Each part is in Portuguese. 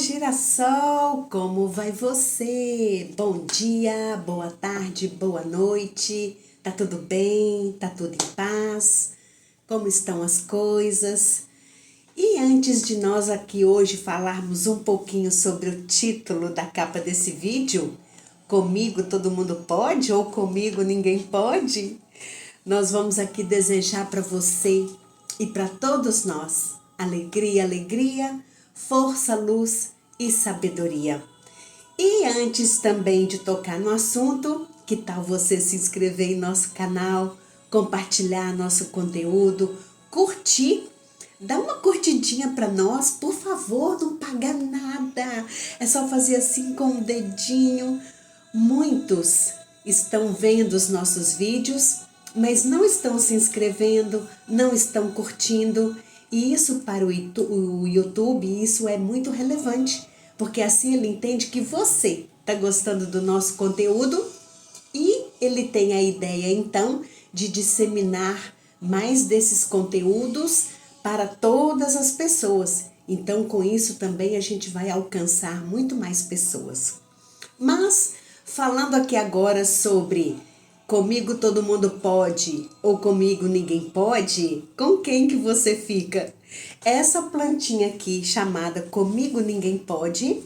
girassol, como vai você? Bom dia, boa tarde, boa noite. Tá tudo bem? Tá tudo em paz? Como estão as coisas? E antes de nós aqui hoje falarmos um pouquinho sobre o título da capa desse vídeo, Comigo todo mundo pode ou comigo ninguém pode? Nós vamos aqui desejar para você e para todos nós alegria, alegria, força, luz e sabedoria. E antes também de tocar no assunto, que tal você se inscrever em nosso canal, compartilhar nosso conteúdo, curtir? Dá uma curtidinha para nós, por favor, não paga nada. É só fazer assim com o dedinho. Muitos estão vendo os nossos vídeos, mas não estão se inscrevendo, não estão curtindo. E isso para o YouTube, isso é muito relevante, porque assim ele entende que você está gostando do nosso conteúdo e ele tem a ideia então de disseminar mais desses conteúdos para todas as pessoas. Então com isso também a gente vai alcançar muito mais pessoas. Mas falando aqui agora sobre comigo todo mundo pode ou comigo ninguém pode, com quem que você fica? Essa plantinha aqui chamada Comigo Ninguém Pode,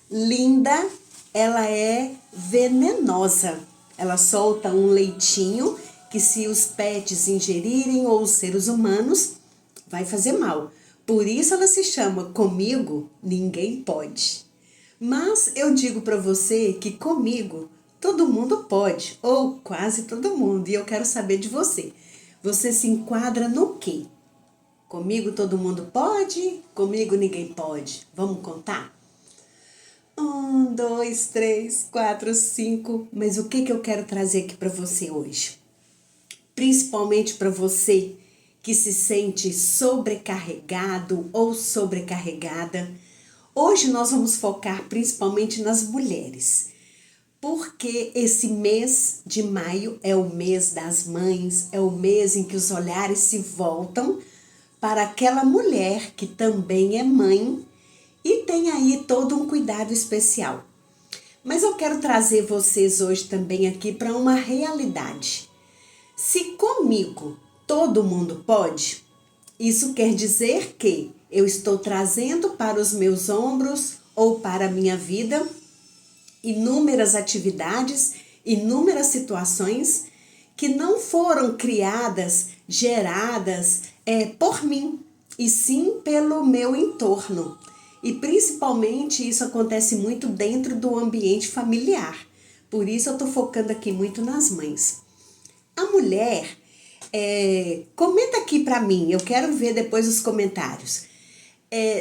linda, ela é venenosa. Ela solta um leitinho que se os pets ingerirem ou os seres humanos, vai fazer mal. Por isso ela se chama Comigo Ninguém Pode. Mas eu digo para você que comigo todo mundo pode, ou quase todo mundo, e eu quero saber de você. Você se enquadra no quê? Comigo todo mundo pode, comigo ninguém pode. Vamos contar? 1, 2, 3, 4, 5. Mas o que eu quero trazer aqui para você hoje? Principalmente para você que se sente sobrecarregado ou sobrecarregada. Hoje nós vamos focar principalmente nas mulheres, porque esse mês de maio é o mês das mães, é o mês em que os olhares se voltam para aquela mulher que também é mãe e tem aí todo um cuidado especial. Mas eu quero trazer vocês hoje também aqui para uma realidade. Se comigo todo mundo pode, isso quer dizer que eu estou trazendo para os meus ombros ou para a minha vida inúmeras atividades, inúmeras situações que não foram criadas, geradas por mim, e sim pelo meu entorno. E principalmente isso acontece muito dentro do ambiente familiar. Por isso eu estou focando aqui muito nas mães. A mulher, comenta aqui para mim, eu quero ver depois os comentários.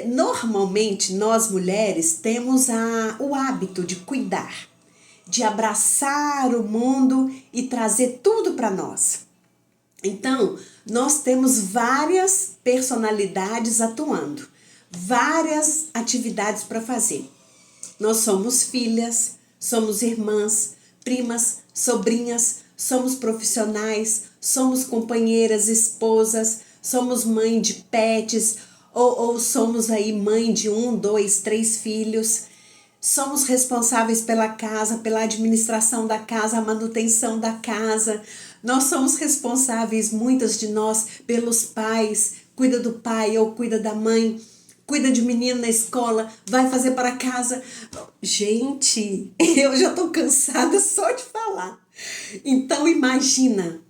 Normalmente nós mulheres temos o hábito de cuidar, de abraçar o mundo e trazer tudo para nós. Então, nós temos várias personalidades atuando, várias atividades para fazer. Nós somos filhas, somos irmãs, primas, sobrinhas, somos profissionais, somos companheiras, esposas, somos mãe de pets, ou somos aí mãe de 1, 2, 3 filhos. Somos responsáveis pela casa, pela administração da casa, a manutenção da casa. Nós somos responsáveis, muitas de nós, pelos pais. Cuida do pai ou cuida da mãe. Cuida de menino na escola, vai fazer para casa. Gente, eu já estou cansada só de falar. Então imagina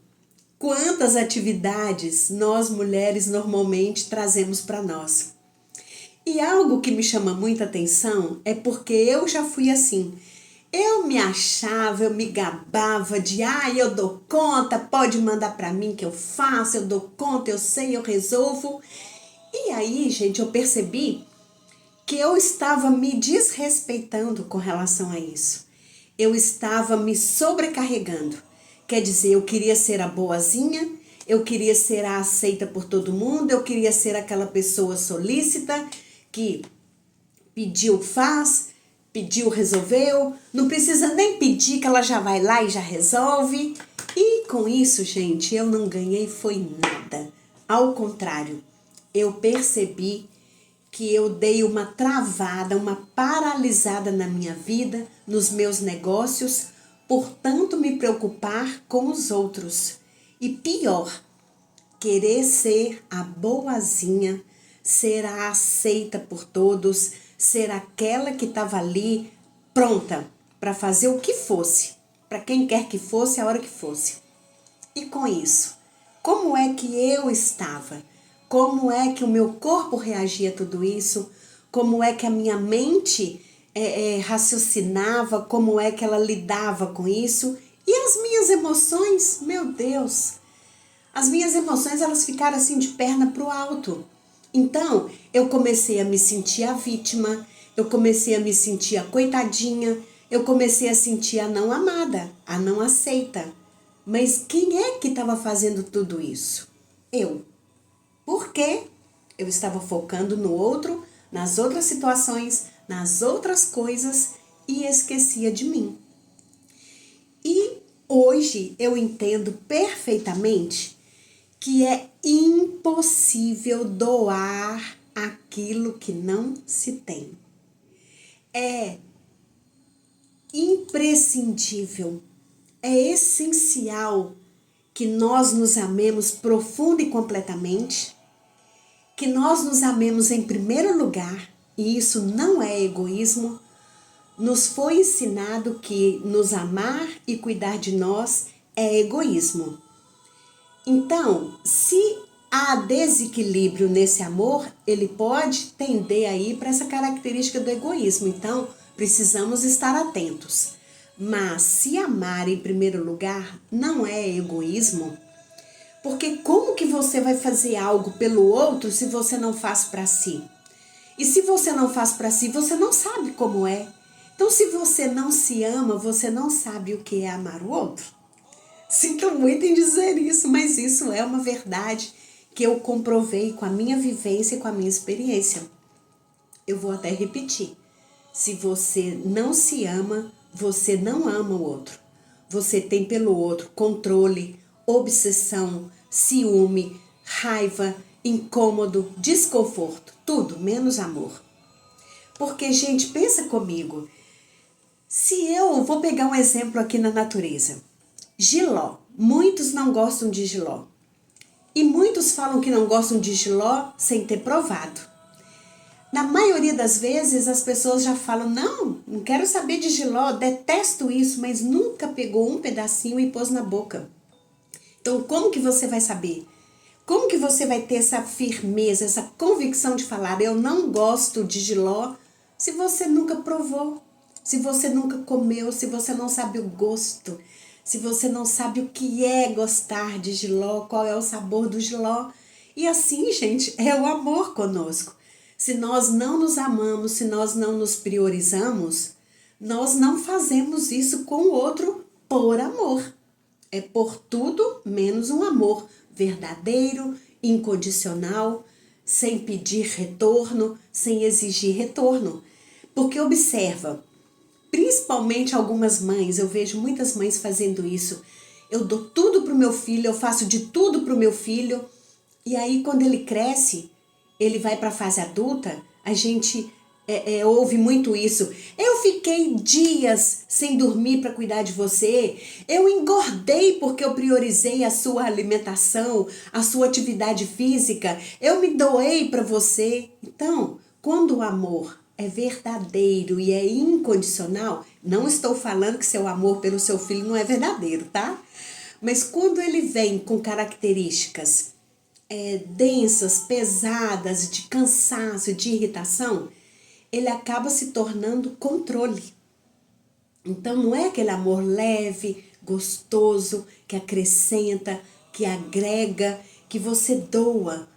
quantas atividades nós mulheres normalmente trazemos para nós. E algo que me chama muita atenção é porque eu já fui assim. Eu me achava, eu me gabava de, eu dou conta, pode mandar para mim que eu faço, eu dou conta, eu sei, eu resolvo. E aí, gente, eu percebi que eu estava me desrespeitando com relação a isso. Eu estava me sobrecarregando. Quer dizer, eu queria ser a boazinha, eu queria ser a aceita por todo mundo, eu queria ser aquela pessoa solícita que pediu, faz, pediu, resolveu, não precisa nem pedir que ela já vai lá e já resolve. E com isso, gente, eu não ganhei foi nada. Ao contrário, eu percebi que eu dei uma travada, uma paralisada na minha vida, nos meus negócios, por tanto me preocupar com os outros. E pior, querer ser a boazinha, ser a aceita por todos, ser aquela que estava ali pronta para fazer o que fosse, para quem quer que fosse, a hora que fosse. E com isso, como é que eu estava? Como é que o meu corpo reagia a tudo isso? Como é que a minha mente raciocinava? Como é que ela lidava com isso? E as minhas emoções? Meu Deus! As minhas emoções, elas ficaram assim de perna pro alto. Então, eu comecei a me sentir a vítima, eu comecei a me sentir a coitadinha, eu comecei a sentir a não amada, a não aceita. Mas quem é que estava fazendo tudo isso? Eu. Por quê? Eu estava focando no outro, nas outras situações, nas outras coisas e esquecia de mim. E hoje eu entendo perfeitamente que é impossível doar aquilo que não se tem. É imprescindível, é essencial que nós nos amemos profunda e completamente, que nós nos amemos em primeiro lugar, e isso não é egoísmo. Nos foi ensinado que nos amar e cuidar de nós é egoísmo. Então, se há desequilíbrio nesse amor, ele pode tender aí para essa característica do egoísmo. Então, precisamos estar atentos. Mas se amar em primeiro lugar não é egoísmo, porque como que você vai fazer algo pelo outro se você não faz para si? E se você não faz para si, você não sabe como é. Então, se você não se ama, você não sabe o que é amar o outro. Sinto muito em dizer isso, mas isso é uma verdade que eu comprovei com a minha vivência e com a minha experiência. Eu vou até repetir. Se você não se ama, você não ama o outro. Você tem pelo outro controle, obsessão, ciúme, raiva, incômodo, desconforto, tudo menos amor. Porque, gente, pensa comigo. Se eu vou pegar um exemplo aqui na natureza. Jiló. Muitos não gostam de jiló. E muitos falam que não gostam de jiló sem ter provado. Na maioria das vezes as pessoas já falam, não quero saber de jiló, detesto isso, mas nunca pegou um pedacinho e pôs na boca. Então como que você vai saber? Como que você vai ter essa firmeza, essa convicção de falar, eu não gosto de jiló, se você nunca provou, se você nunca comeu, se você não sabe o gosto, se você não sabe o que é gostar de jiló, qual é o sabor do jiló. E assim, gente, é o amor conosco. Se nós não nos amamos, se nós não nos priorizamos, nós não fazemos isso com o outro por amor. É por tudo menos um amor verdadeiro, incondicional, sem pedir retorno, sem exigir retorno. Porque observa, principalmente algumas mães, eu vejo muitas mães fazendo isso. Eu dou tudo pro meu filho, eu faço de tudo pro meu filho, e aí quando ele cresce, ele vai para a fase adulta, a gente ouve muito isso. Eu fiquei dias sem dormir para cuidar de você. Eu engordei porque eu priorizei a sua alimentação, a sua atividade física. Eu me doei para você. Então, quando o amor é verdadeiro e é incondicional, não estou falando que seu amor pelo seu filho não é verdadeiro, tá? Mas quando ele vem com características densas, pesadas, de cansaço, de irritação, ele acaba se tornando controle. Então não é aquele amor leve, gostoso, que acrescenta, que agrega, que você doa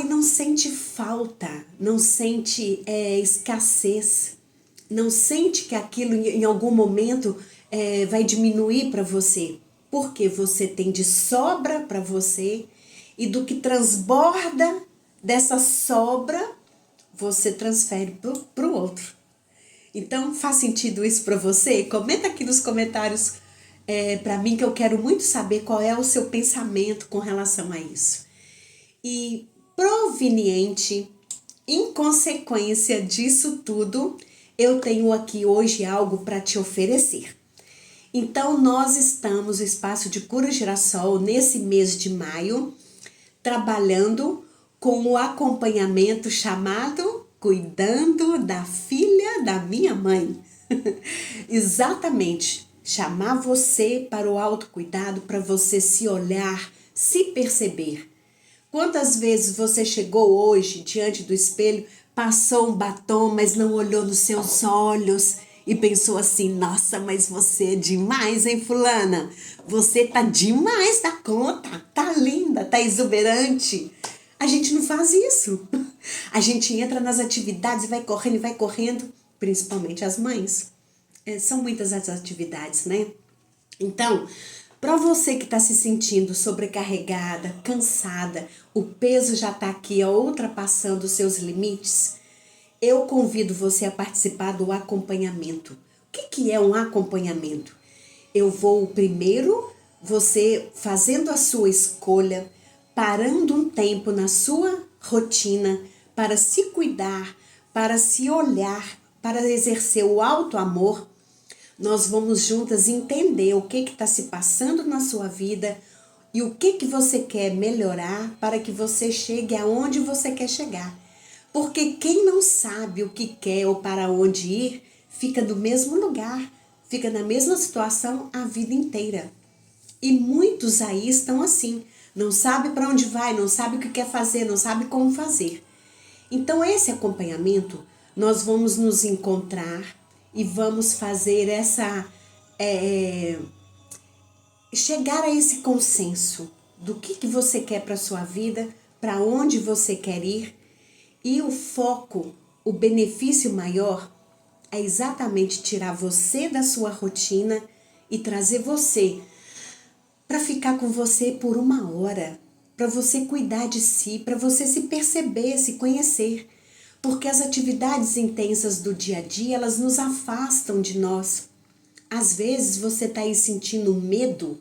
e não sente falta, não sente escassez, não sente que aquilo em algum momento vai diminuir para você. Porque você tem de sobra para você e do que transborda dessa sobra, você transfere para o outro. Então, faz sentido isso para você? Comenta aqui nos comentários para mim, que eu quero muito saber qual é o seu pensamento com relação a isso. E proveniente, em consequência disso tudo, eu tenho aqui hoje algo para te oferecer. Então, nós estamos no Espaço de Cura Girassol, nesse mês de maio, trabalhando com o acompanhamento chamado Cuidando da Filha da Minha Mãe. Exatamente, chamar você para o autocuidado, para você se olhar, se perceber. Quantas vezes você chegou hoje diante do espelho, passou um batom, mas não olhou nos seus olhos e pensou assim: nossa, mas você é demais, hein, fulana? Você tá demais da conta, tá linda, tá exuberante. A gente não faz isso. A gente entra nas atividades e vai correndo, principalmente as mães. São muitas as atividades, né? Então, para você que está se sentindo sobrecarregada, cansada, o peso já está aqui, ultrapassando os seus limites, eu convido você a participar do acompanhamento. O que é um acompanhamento? Eu vou primeiro, você fazendo a sua escolha, parando um tempo na sua rotina para se cuidar, para se olhar, para exercer o auto-amor. Nós vamos juntas entender o que está se passando na sua vida e o que você quer melhorar para que você chegue aonde você quer chegar. Porque quem não sabe o que quer ou para onde ir, fica no mesmo lugar, fica na mesma situação a vida inteira. E muitos aí estão assim, não sabe para onde vai, não sabe o que quer fazer, não sabe como fazer. Então esse acompanhamento, nós vamos nos encontrar e vamos fazer chegar a esse consenso do que você quer para a sua vida, para onde você quer ir. E o foco, o benefício maior é exatamente tirar você da sua rotina e trazer você para ficar com você por 1 hora, para você cuidar de si, para você se perceber, se conhecer. Porque as atividades intensas do dia a dia, elas nos afastam de nós. Às vezes você está aí sentindo medo,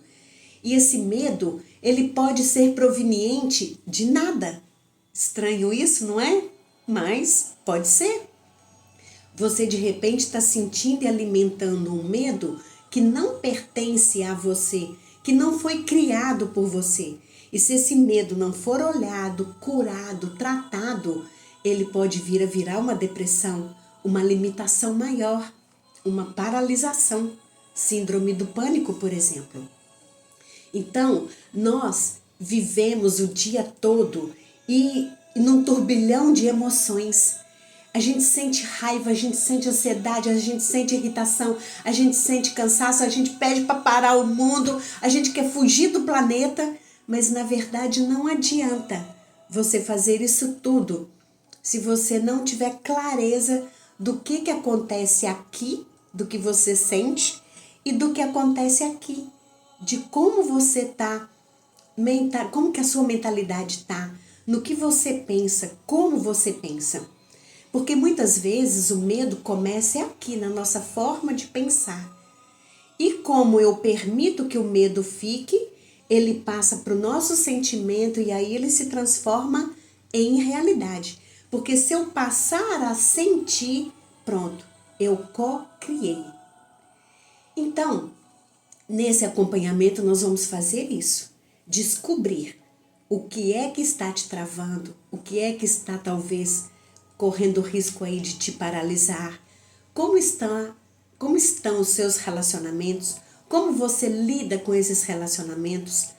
e esse medo, ele pode ser proveniente de nada. Estranho isso, não é? Mas pode ser. Você de repente está sentindo e alimentando um medo que não pertence a você, que não foi criado por você. E se esse medo não for olhado, curado, tratado, ele pode vir a virar uma depressão, uma limitação maior, uma paralisação, síndrome do pânico, por exemplo. Então, nós vivemos o dia todo e num turbilhão de emoções. A gente sente raiva, a gente sente ansiedade, a gente sente irritação, a gente sente cansaço, a gente pede para parar o mundo, a gente quer fugir do planeta, mas na verdade não adianta você fazer isso tudo se você não tiver clareza do que acontece aqui, do que você sente e do que acontece aqui, de como você tá, como que a sua mentalidade tá, no que você pensa, como você pensa. Porque muitas vezes o medo começa aqui, na nossa forma de pensar. E como eu permito que o medo fique, ele passa para o nosso sentimento e aí ele se transforma em realidade. Porque se eu passar a sentir, pronto, eu co-criei. Então, nesse acompanhamento nós vamos fazer isso. Descobrir o que é que está te travando, o que é que está talvez correndo risco aí de te paralisar. Como estão os seus relacionamentos? Como você lida com esses relacionamentos?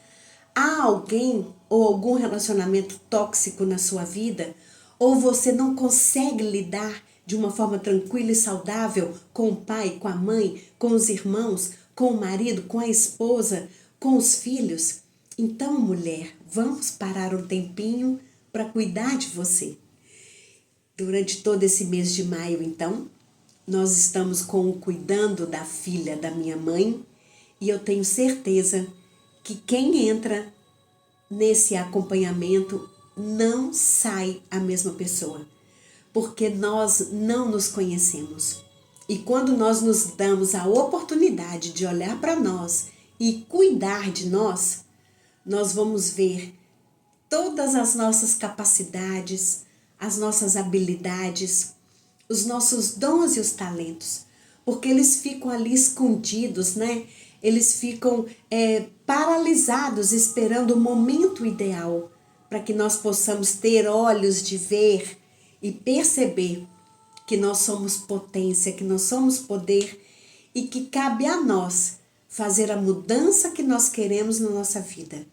Há alguém ou algum relacionamento tóxico na sua vida? Ou você não consegue lidar de uma forma tranquila e saudável com o pai, com a mãe, com os irmãos, com o marido, com a esposa, com os filhos? Então, mulher, vamos parar um tempinho para cuidar de você. Durante todo esse mês de maio, então, nós estamos com o Cuidando da Filha da Minha Mãe e eu tenho certeza que quem entra nesse acompanhamento não sai a mesma pessoa, porque nós não nos conhecemos. E quando nós nos damos a oportunidade de olhar para nós e cuidar de nós, nós vamos ver todas as nossas capacidades, as nossas habilidades, os nossos dons e os talentos, porque eles ficam ali escondidos, né? Eles ficam paralisados esperando o momento ideal para que nós possamos ter olhos de ver e perceber que nós somos potência, que nós somos poder e que cabe a nós fazer a mudança que nós queremos na nossa vida.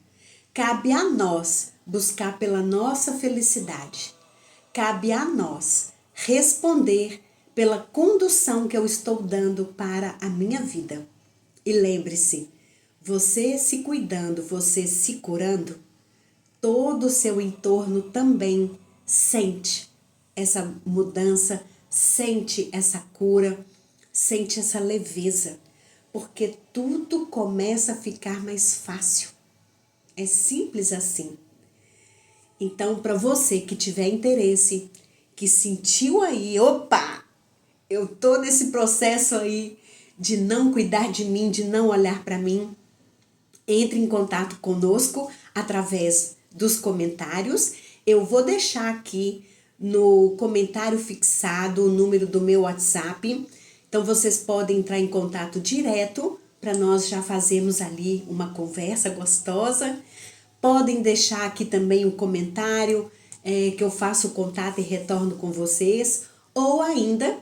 Cabe a nós buscar pela nossa felicidade. Cabe a nós responder pela condução que eu estou dando para a minha vida. E lembre-se, você se cuidando, você se curando, todo o seu entorno também sente essa mudança, sente essa cura, sente essa leveza, porque tudo começa a ficar mais fácil. É simples assim. Então, para você que tiver interesse, que sentiu aí, opa, eu tô nesse processo aí de não cuidar de mim, de não olhar para mim, entre em contato conosco através dos comentários. Eu vou deixar aqui no comentário fixado o número do meu WhatsApp. Então, vocês podem entrar em contato direto para nós já fazermos ali uma conversa gostosa. Podem deixar aqui também um comentário que eu faço o contato e retorno com vocês. Ou ainda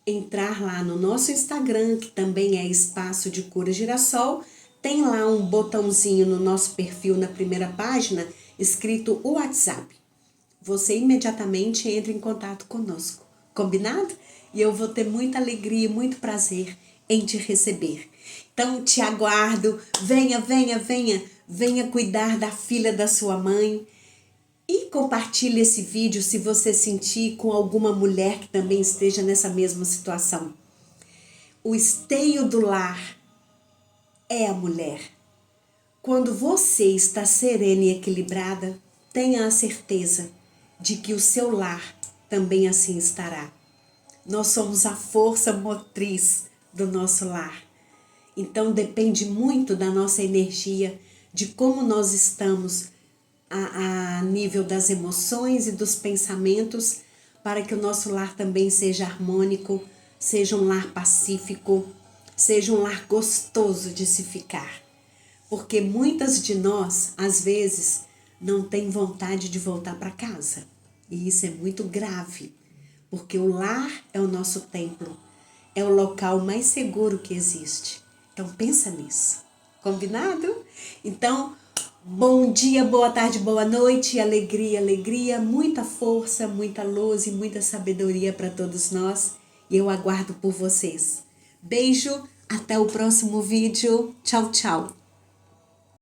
entrar lá no nosso Instagram, que também é Espaço de Cura Girassol. Tem lá um botãozinho no nosso perfil na primeira página escrito WhatsApp. Você imediatamente entra em contato conosco. Combinado? E eu vou ter muita alegria, muito prazer em te receber. Então, te aguardo. Venha cuidar da filha da sua mãe. E compartilhe esse vídeo se você sentir com alguma mulher que também esteja nessa mesma situação. O esteio do lar é a mulher. Quando você está serena e equilibrada, tenha a certeza de que o seu lar também assim estará. Nós somos a força motriz do nosso lar. Então depende muito da nossa energia, de como nós estamos a nível das emoções e dos pensamentos, para que o nosso lar também seja harmônico, seja um lar pacífico, seja um lar gostoso de se ficar. Porque muitas de nós, às vezes, não têm vontade de voltar para casa. E isso é muito grave, porque o lar é o nosso templo, é o local mais seguro que existe. Então pensa nisso. Combinado? Então, bom dia, boa tarde, boa noite, alegria, muita força, muita luz e muita sabedoria para todos nós. E eu aguardo por vocês. Beijo, até o próximo vídeo. Tchau, tchau.